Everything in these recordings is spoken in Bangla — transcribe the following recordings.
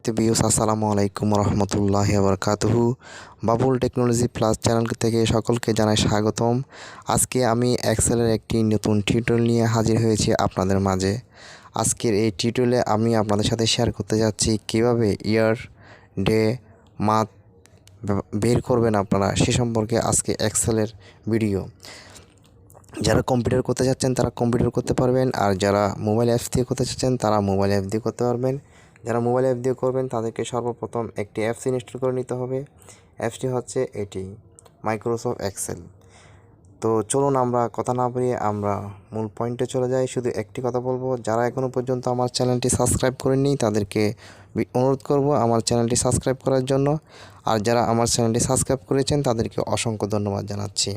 সম্মানিত ভিউয়ার্স, আসসালামু আলাইকুম রহমতুল্লাহি ওয়া বারাকাতুহু। বাবুল টেকনোলজি প্লাস চ্যানেল থেকে সকলকে জানাই স্বাগতম। আজকে আমি এক্সেলের একটি নতুন টিউটোরিয়াল নিয়ে হাজির হয়েছি আপনাদের মাঝে। আজকের এই টিউটোরিয়ালে আমি আপনাদের সাথে শেয়ার করতে যাচ্ছি কিভাবে ইয়ার, ডে, মান্থ বের করবেন আপনারা, সে সম্পর্কে আজকে এক্সেলের ভিডিও। যারা কম্পিউটার করতে চাচ্ছেন তারা কম্পিউটার করতে পারবেন, আর যারা মোবাইল অ্যাপস দিয়ে করতে চাচ্ছেন তারা মোবাইল অ্যাপ দিয়ে করতে পারবেন। যারা মোবাইল অ্যাপ দিয়ে করবেন তাদেরকে সর্বপ্রথম একটি অ্যাপস ইনস্টল করে নিতে হবে। অ্যাপসটি হচ্ছে এটি, মাইক্রোসফট এক্সেল। তো চলুন আমরা কথা না বাড়িয়ে আমরা মূল পয়েন্টে চলে যাই। শুধু একটি কথা বলবো, যারা এখনও পর্যন্ত আমার চ্যানেলটি সাবস্ক্রাইব করেননি তাদেরকে অনুরোধ করব আমার চ্যানেলটি সাবস্ক্রাইব করার জন্য, আর যারা আমার চ্যানেলটি সাবস্ক্রাইব করেছেন তাদেরকে অসংখ্য ধন্যবাদ জানাচ্ছি।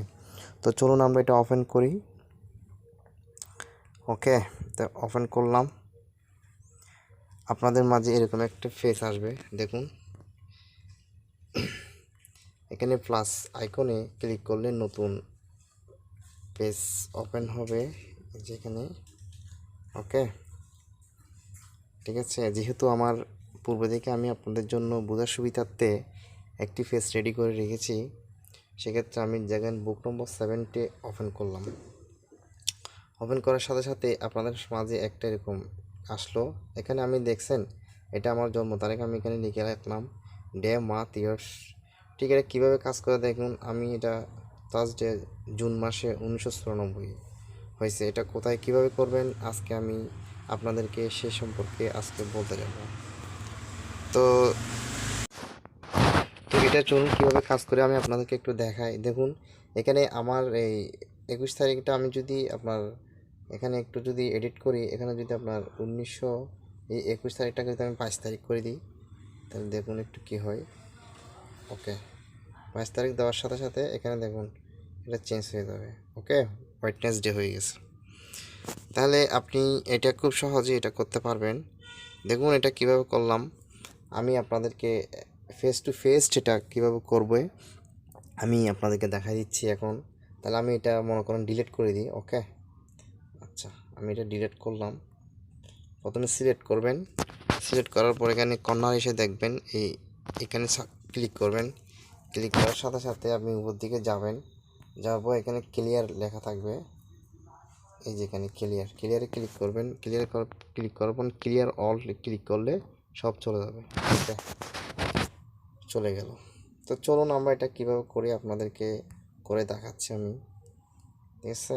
তো চলুন আমরা এটা ওপেন করি। ওকে, তো ওপেন করলাম। আপনাদের মাঝে এরকম একটা ফেস আসবে, দেখুন এখানে প্লাস আইকনে ক্লিক করলে নতুন পেজ ওপেন হবে যেখানে। ওকে, ঠিক আছে। যেহেতু আমার পূর্ব থেকে আমি আপনাদের জন্য বোঝার সুবিধার্থে একটি ফেস রেডি করে রেখেছি, সেক্ষেত্রে আমি জায়গায় বুক নম্বর 7 ওপেন করলাম। ওপেন করার সাথে সাথে আপনাদের মাঝে একটা এরকম আসলো। এখানে আমি দেখছেন এটা আমার জন্ম তারিখ, আমি এখানে লিখে রাখলাম ডে, মান্থ, ইয়ার্স। ঠিক আছে, কীভাবে কাজ করে দেখুন। আমি এটা থার্সডে জুন মাসে 1994 হয়েছে। এটা কোথায় কিভাবে করবেন আজকে আমি আপনাদেরকে সে সম্পর্কে আজকে বলতে যাব। তো এটা চলুন কীভাবে কাজ করে আমি আপনাদেরকে একটু দেখাই। দেখুন এখানে আমার এই 21 তারিখটা আমি যদি আপনার এখানে একটু যদি এডিট করি, এখানে যদি আপনার 21 তারিখটাকে যদি আমি 5 তারিখ করে দিই, তাহলে দেখুন একটু কী হয়। ওকে, 5 তারিখ দেওয়ার সাথে সাথে এখানে দেখুন এটা চেঞ্জ হয়ে যাবে। ওকে, ওয়েডনেসডে হয়ে গেছে। তাহলে আপনি এটা খুব সহজেই এটা করতে পারবেন। দেখুন এটা কিভাবে করলাম আমি আপনাদেরকে ফেস টু ফেস এটা কীভাবে করবে আমি আপনাদেরকে দেখাই দিচ্ছি এখন। তাহলে আমি এটা মনে করেন ডিলিট করে দিই। ওকে, আচ্ছা আমি এটা ডিলিট করলাম। প্রথমে সিলেক্ট করবেন, সিলেক্ট করার পর এখানে কর্নার এসে দেখবেন এখানে ক্লিক করবেন। ক্লিক করার সাথে সাথে আপনি উপর দিকে যাবেন, যাওয়ার পর এখানে ক্লিয়ার লেখা থাকবে। এই যে এখানে ক্লিয়ারে ক্লিক করবেন। ক্লিক করার পর ক্লিয়ার অল ক্লিক করলে সব চলে যাবে। ওকে, চলে গেল। তো চলুন আমরা এটা কীভাবে করি আপনাদেরকে করে দেখাচ্ছি আমি, ঠিক আছে।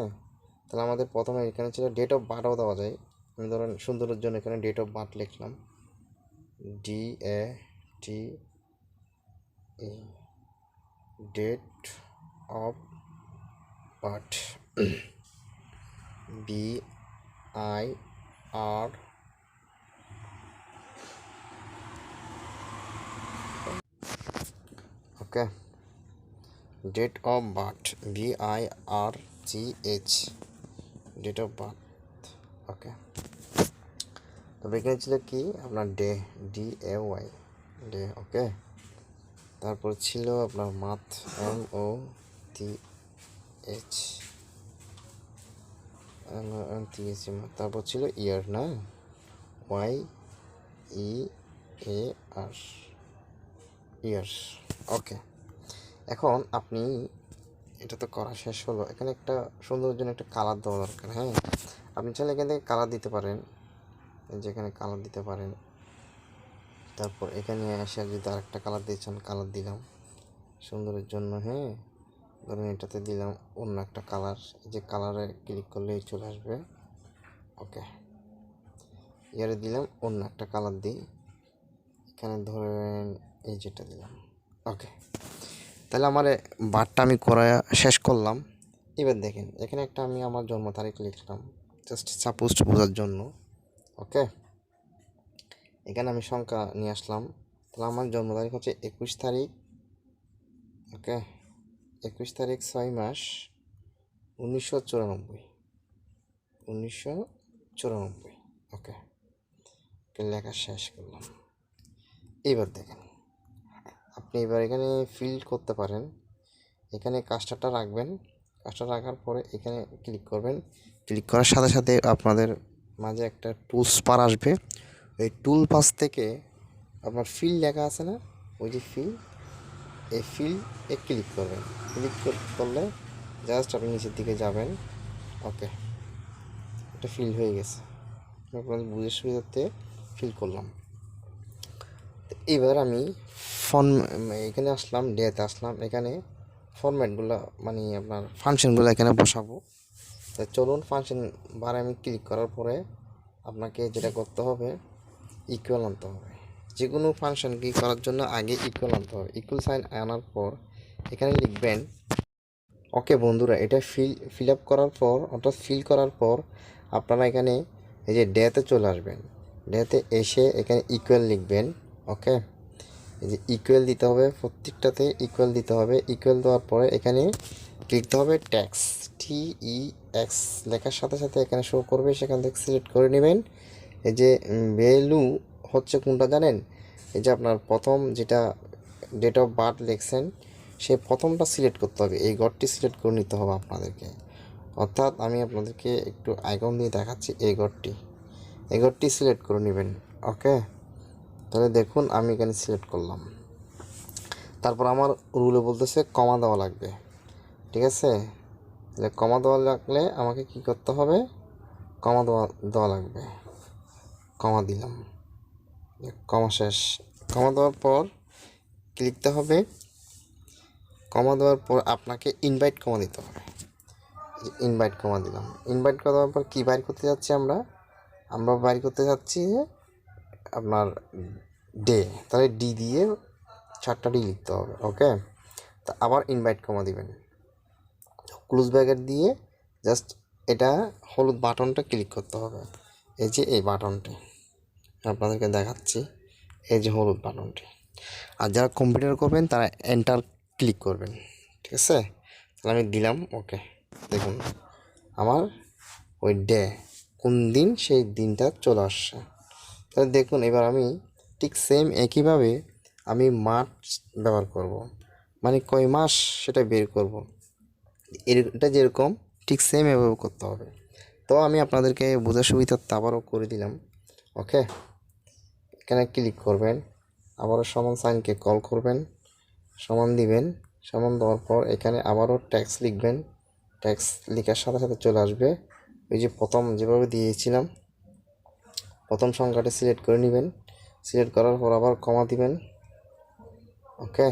তাহলে আমাদের প্রথমে এখানে ছিল ডেট অফ বার্থও দেওয়া যায়। আমি ধরেন সুন্দরের জন্য এখানে ডেট অফ বার্থ লিখলাম, DATE, date of birth, BIR, okay, date of birth BIRTH, date of birth. Okay, তবে এখানে ছিল কি আপনার ডে, DAY, ডে। ওকে, তারপর ছিল আপনার মান্থ, MOTH, তারপর ছিল ইয়ার, না, YEAR, ইয়ার্স। ওকে, এখন আপনি এটা তো করা শেষ হলো। এখানে একটা সুন্দরের জন্য একটা কালার দেওয়া দরকার। হ্যাঁ, আপনি চাইলে এখান থেকে কালার দিতে পারেন, যেখানে কালার দিতে পারেন। তারপর এখানে এসে যদি আরেকটা কালার দিয়েছেন, কালার দিলাম সুন্দরের জন্য। হ্যাঁ, ধরুন এটাতে দিলাম অন্য একটা কালার, যে কালারে ক্লিক করলেই চলে আসবে। ওকে, ইয়ারে দিলাম অন্য একটা কালার দিই, এখানে ধরেন এই যেটা দিলাম। ওকে, তাহলে আমার বারটা আমি করা শেষ করলাম। এবার দেখেন এখানে একটা আমি আমার জন্ম তারিখ লিখলাম, জাস্ট সাপোজ বোঝার জন্য। ওকে, এখানে আমি সংখ্যা নিয়ে আসলাম। তাহলে আমার জন্ম তারিখ হচ্ছে 21 তারিখ। ওকে, 21 তারিখ 6 মাস 1994। ওকে, লেখা শেষ করলাম। এইবার দেখেন আপনি এবার এখানে ফিল করতে পারেন। এখানে কাস্টারটা রাখবেন, কাস্টার রাখার পরে এখানে ক্লিক করবেন। ক্লিক করার সাথে সাথে আপনাদের মাঝে একটা টুলস বার আসবে। এই টুল পাস থেকে আপনার ফিল লেখা আছে না, ওই যে ফিল, এই ফিল এ ক্লিক করবেন। ক্লিক করলে জাস্ট আপনি নিচের দিকে যাবেন। ওকে, এটা ফিল হয়ে গেছে। আপনাদের বুঝে সুবিধার্থে ফিল করলাম। এবার আমি ফর্ম এখানে আসলাম, ডেতে আসলাম, এখানে ফরম্যাটগুলো মানে আপনার ফাংশনগুলো এখানে বসাবো। তো চলুন ফাংশন বারে আমি ক্লিক করার পরে আপনাকে যেটা করতে হবে, ইকুয়াল আনতে হবে। যে কোনো ফাংশন কি করার জন্য আগে ইকুয়াল আনতে হবে। ইকুয়াল সাইন আনার পর এখানে লিখবেন। ওকে বন্ধুরা, এটা ফিল আপ করার পর, অর্থাৎ ফিল করার পর আপনারা এখানে এই যে ডেতে চলে আসবেন। ডেতে এসে এখানে ইকুয়াল লিখবেন। ওকে, এই যে ইকুয়াল দিতে হবে, প্রত্যেকটাতে ইকুয়াল দিতে হবে। ইকুয়াল দেওয়ার পরে এখানে লিখতে হবে ট্যাক্স, TEX লেখার সাথে সাথে এখানে শো করবে, সেখান থেকে সিলেক্ট করে নেবেন। এই যে ভ্যালু হচ্ছে কোনটা জানেন, এই যে আপনার প্রথম যেটা ডেট অফ বার্থ লিখছেন, সেই প্রথমটা সিলেক্ট করতে হবে। এই ঘরটি সিলেক্ট করে নিতে হবে আপনাদেরকে। অর্থাৎ আমি আপনাদেরকে একটু আইকন দিয়ে দেখাচ্ছি, এই ঘরটি সিলেক্ট করে নেবেন। ওকে, তাহলে দেখুন আমি এখানে সিলেক্ট করলাম। তারপর আমার রুলে বলতেছে কমা দেওয়া লাগবে, ঠিক আছে। তাহলে কমা দেওয়া লাগলে আমাকে কি করতে হবে, কমা দেওয়া লাগবে। কমা দিলাম, কমা শেষ। কমা দেওয়ার পর কি লিখতে হবে, কমা দেওয়ার পর আপনাকে ইনভাইট কমা দিতে হবে। ইনভাইট কমা দিলাম। ইনভাইট কমা দেওয়ার পর কী বাইর করতে যাচ্ছি আমরা বাইর করতে যাচ্ছি আপনার ডে, তাহলে ডি দিয়ে 4টা ডি লিখতে হবে। ওকে, তা আবার ইনভাইট কমা দিবেন, ক্লোজ ব্র্যাকেট দিয়ে জাস্ট এটা হলুদ বাটনটা ক্লিক করতে হবে। এই যে এই বাটনটি আপনাদেরকে দেখাচ্ছি, এই যে হলুদ বাটনটি। আর যারা কম্পিউটার করবেন তারা এন্টার ক্লিক করবেন, ঠিক আছে। তাহলে আমি দিলাম। ওকে, দেখুন আমার ওই ডে কোন দিন সেই দিনটা চলে আসছে। তাহলে দেখুন এবার আমি ঠিক সেম একইভাবে আমি মার্চ ব্যবহার করব, মানে কয় মাস সেটা বের করব। এটা যেরকম ঠিক সেম এভাবে করতে হবে। তো আমি আপনাদেরকে বোঝার সুবিধার্থে আবারও করে দিলাম। ওকে, এখানে ক্লিক করবেন, আবারও সমান সাইনকে কল করবেন, সমান দিবেন। সমান দেওয়ার পর এখানে আবারও ট্যাক্স লিখবেন। ট্যাক্স লেখার সাথে সাথে চলে আসবে ওই যে প্রথম যেভাবে দিয়েছিলাম, প্রথম সংখ্যাটা সিলেক্ট করে নেবেন। সিলেক্ট করার পর আবার কমা দিবেন। ওকে,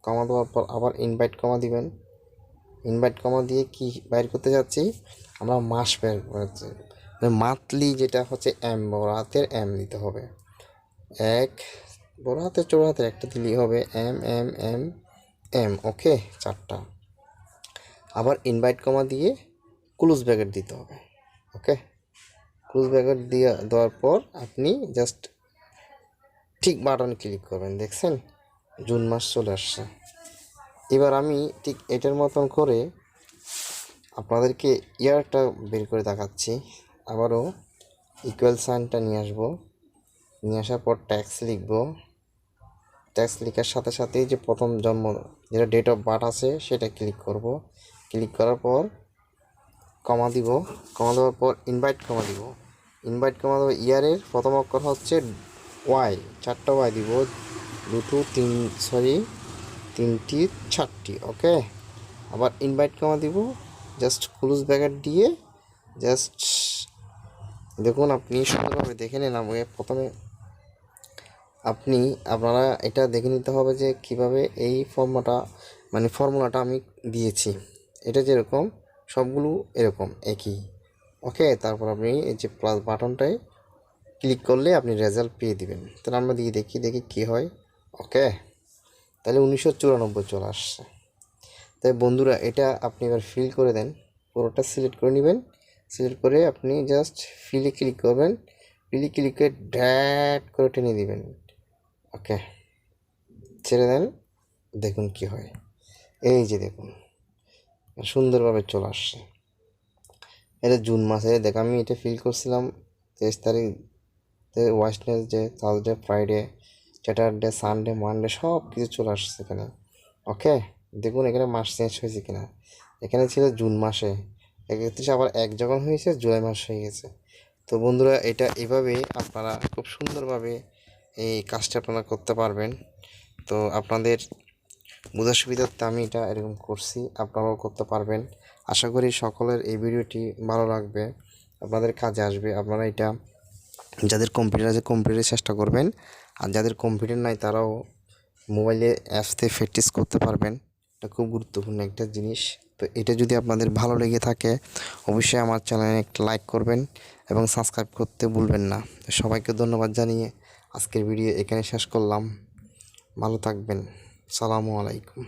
কমা দেওয়ার পর আবার ইনভাইট কমা দিবেন। ইনভাইট কমা দিয়ে কি বাইর করতে যাচ্ছি, আমরা মাস বের করতে, মান্থলি যেটা হচ্ছে এম, বড় হাতের এম দিতে হবে। এক বড় হাতের ছোট হাতের একটা দিলেই হবে, এম এম এম এম। ওকে, 4টা। আবার ইনভাইট কমা দিয়ে ক্লোজ ব্র্যাকেট দিতে হবে। ওকে, ক্লোজ ব্র্যাকেট দিয়ে দেওয়ার পর আপনি জাস্ট ঠিক বাটনে ক্লিক করবেন। দেখছেন জুন মাস চলে আসছে। এবার আমি ঠিক এটার মতন করে আপনাদেরকে ইয়ারটা বের করে দেখাচ্ছি। আবারও ইকুয়াল সাইনটা নিয়ে আসবো, নিয়ে আসার পর ট্যাক্স লিখব। ট্যাক্স লেখার সাথে সাথেই যে প্রথম জন্ম যেটা ডেট অফ বার্থ আছে সেটা ক্লিক করব। ক্লিক করার পর কমা দিব। কমা দেওয়ার পর ইনভাইট কমা দিব। ইনভাইট কমা দেবো, ইয়ারের প্রথম অক্ষর হচ্ছে ওয়াই, 4টা ওয়াই দিব, তিনটি 4টি। ওকে, আবার ইনভাইট কমা দিব, জাস্ট ক্লোজ ব্র্যাকেট দিয়ে জাস্ট দেখুন আপনি সুন্দরভাবে দেখে নেন। আমাকে প্রথমে আপনারা এটা দেখে নিতে হবে যে কিভাবে এই ফর্মুলাটা আমি দিয়েছি। এটা যেরকম সবগুলো এরকম একই। ওকে, তারপর আপনি এই যে প্লাস বাটনটায় ক্লিক করলে আপনি রেজাল্ট পেয়ে দিবেন। তাহলে আমরা দেখি কি হয়। ওকে, তাহলে 1994 চলে আসছে। তাই বন্ধুরা এটা আপনি এবার ফিল করে দেন, পুরোটা সিলেক্ট করে নেবেন। সিলেক্ট করে আপনি জাস্ট ফিলে ক্লিক করবেন। ফিলে ক্লিক করে ড্যাট করে টেনে দিবেন। ওকে, ছেড়ে দেন, দেখুন কি হয়। এই যে দেখুন সুন্দরভাবে চলে আসছে। এটা জুন মাসে দেখ, আমি এটা ফিল করছিলাম 23 তারিখ, Wednesday, Thursday, Friday, Saturday, Sunday, Monday সব কিছু চলে আসছে এখানে। ওকে, দেখুন এখানে মাস চেঞ্জ হয়েছে কিনা। এখানে ছিল জুন মাসে, 31 আবার 1 যখন হয়েছে জুলাই মাস হয়ে গেছে। তো বন্ধুরা এটা এভাবে আপনারা খুব সুন্দরভাবে এই কাজটা আপনারা করতে পারবেন। তো আপনাদের বোঝার সুবিধার্থে আমি এটা এরকম করছি, আপনারাও করতে পারবেন। আশা করি সকলের এই ভিডিওটি ভালো লাগবে, আপনাদের কাজে আসবে। আপনারা এটা যাদের কম্পিউটার আছে কম্পিউটারে চেষ্টা করবেন, আর যাদের কম্পিউটার নাই তারাও মোবাইলে অ্যাপসতে প্র্যাকটিস করতে পারবেন। এটা খুব গুরুত্বপূর্ণ একটা জিনিস। তো এটা যদি আপনাদের ভালো লেগে থাকে অবশ্যই আমার চ্যানেলে একটা লাইক করবেন এবং সাবস্ক্রাইব করতে ভুলবেন না। সবাইকে ধন্যবাদ জানিয়ে আজকের ভিডিও এখানে শেষ করলাম। ভালো থাকবেন। আসসালামু আলাইকুম।